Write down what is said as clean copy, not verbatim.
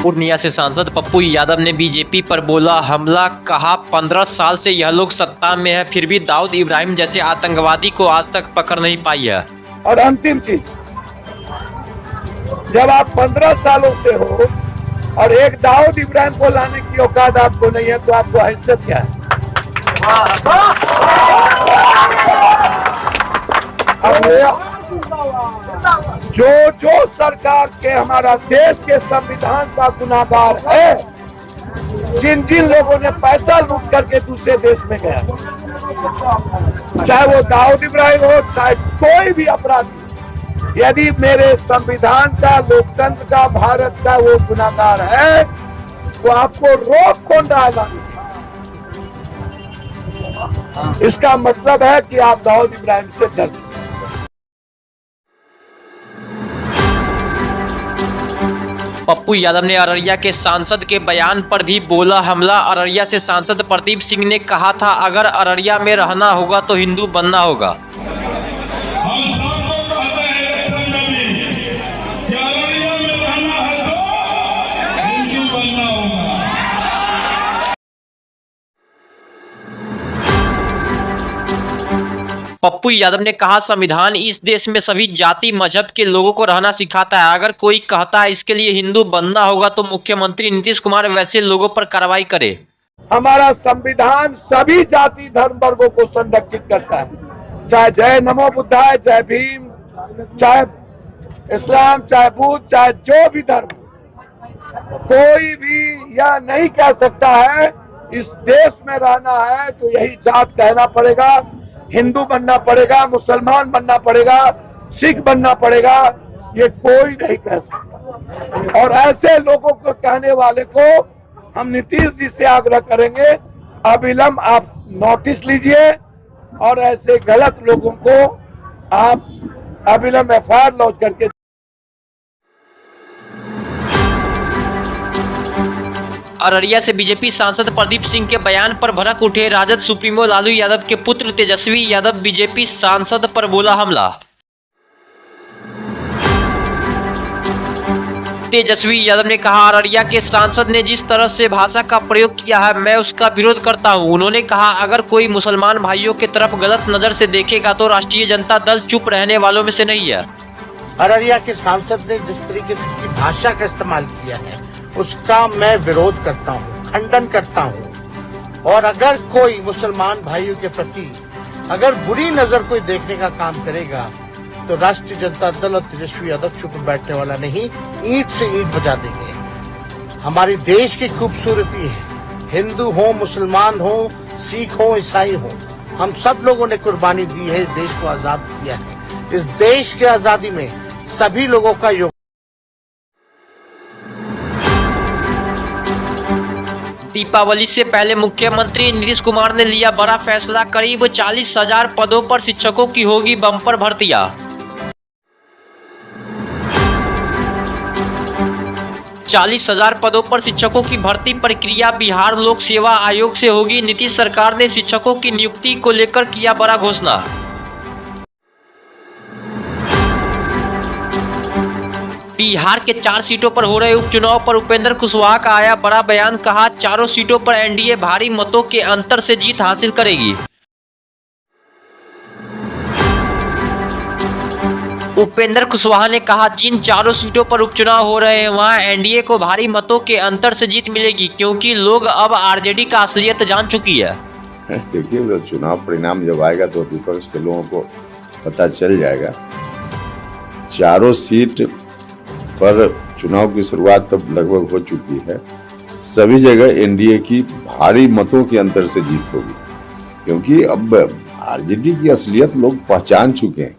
पूर्णिया से सांसद पप्पू यादव ने बीजेपी पर बोला हमला, कहा 15 साल से यह लोग सत्ता में है फिर भी दाऊद इब्राहिम जैसे आतंकवादी को आज तक पकड़ नहीं पाई है। और अंतिम चीज, जब आप 15 सालों से हो और एक दाऊद इब्राहिम को लाने की औकात आपको नहीं है तो आपको हैसियत क्या है? जो सरकार के हमारा देश के संविधान का गुनाहगार है, जिन लोगों ने पैसा लूट करके दूसरे देश में गया, चाहे वो दाऊद इब्राहिम हो चाहे कोई भी अपराधी, यदि मेरे संविधान का, लोकतंत्र का, भारत का वो गुनाहगार है तो आपको रोक कौन डाला? इसका मतलब है कि आप दाऊद इब्राहिम से डरते। पप्पू यादव ने अररिया के सांसद के बयान पर भी बोला हमला। अररिया से सांसद प्रदीप सिंह ने कहा था अगर अररिया में रहना होगा तो हिंदू बनना होगा। पप्पू यादव ने कहा संविधान इस देश में सभी जाति मजहब के लोगों को रहना सिखाता है। अगर कोई कहता है इसके लिए हिंदू बनना होगा तो मुख्यमंत्री नीतीश कुमार वैसे लोगों पर कार्रवाई करे। हमारा संविधान सभी जाति धर्म वर्गों को संरक्षित करता है, चाहे जय नमो बुद्धाय, जय भीम, चाहे इस्लाम, चाहे बुद्ध, चाहे जो भी धर्म, कोई भी यह नहीं कह सकता है इस देश में रहना है तो यही जात कहना पड़ेगा, हिंदू बनना पड़ेगा, मुसलमान बनना पड़ेगा, सिख बनना पड़ेगा, ये कोई नहीं कह सकता। और ऐसे लोगों को कहने वाले को हम नीतीश जी से आग्रह करेंगे अविलंब आप नोटिस लीजिए और ऐसे गलत लोगों को आप अविलंब एफआईआर लॉन्च करके। अररिया से बीजेपी सांसद प्रदीप सिंह के बयान पर भड़क उठे राजद सुप्रीमो लालू यादव के पुत्र तेजस्वी यादव। बीजेपी सांसद पर बोला हमला। तेजस्वी यादव ने कहा अररिया के सांसद ने जिस तरह से भाषा का प्रयोग किया है मैं उसका विरोध करता हूं। उन्होंने कहा अगर कोई मुसलमान भाइयों की तरफ गलत नजर से देखेगा तो राष्ट्रीय जनता दल चुप रहने वालों में से नहीं है। अररिया के सांसद ने जिस तरीके से भाषा का इस्तेमाल किया है उसका मैं विरोध करता हूं, खंडन करता हूं। और अगर कोई मुसलमान भाइयों के प्रति अगर बुरी नजर कोई देखने का काम करेगा तो राष्ट्रीय जनता दल और तेजस्वी यादव चुप बैठने वाला नहीं, ईंट से ईंट बजा देंगे। हमारी देश की खूबसूरती है, हिंदू हो, मुसलमान हो, सिख हो, ईसाई हो, हम सब लोगों ने कुर्बानी दी है, इस देश को आजाद किया है। इस देश की आजादी में सभी लोगों का योगदान। दीपावली से पहले मुख्यमंत्री नीतीश कुमार ने लिया बड़ा फैसला। करीब 40,000 पदों पर शिक्षकों की होगी बम्पर भर्तियां। 40,000 पदों पर शिक्षकों की भर्ती प्रक्रिया बिहार लोक सेवा आयोग से होगी। नीतीश सरकार ने शिक्षकों की नियुक्ति को लेकर किया बड़ा घोषणा। बिहार के 4 सीटों पर हो रहे उपचुनाव पर उपेंद्र कुशवाहा का आया बड़ा बयान। कहा चारों सीटों पर एनडीए भारी मतों के अंतर से जीत हासिल करेगी। उपेंद्र कुशवाहा ने कहा जिन 4 सीटों पर उपचुनाव हो रहे हैं वहां एनडीए को भारी मतों के अंतर से जीत मिलेगी क्योंकि लोग अब आरजेडी का असलियत जान चुकी है। देखिए चुनाव परिणाम जब आएगा तो विपक्ष के लोगों को पता चल जाएगा। 4 सीट पर चुनाव की शुरुआत तब लगभग हो चुकी है। सभी जगह एनडीए की भारी मतों के अंतर से जीत होगी क्योंकि अब आरजेडी की असलियत लोग पहचान चुके हैं।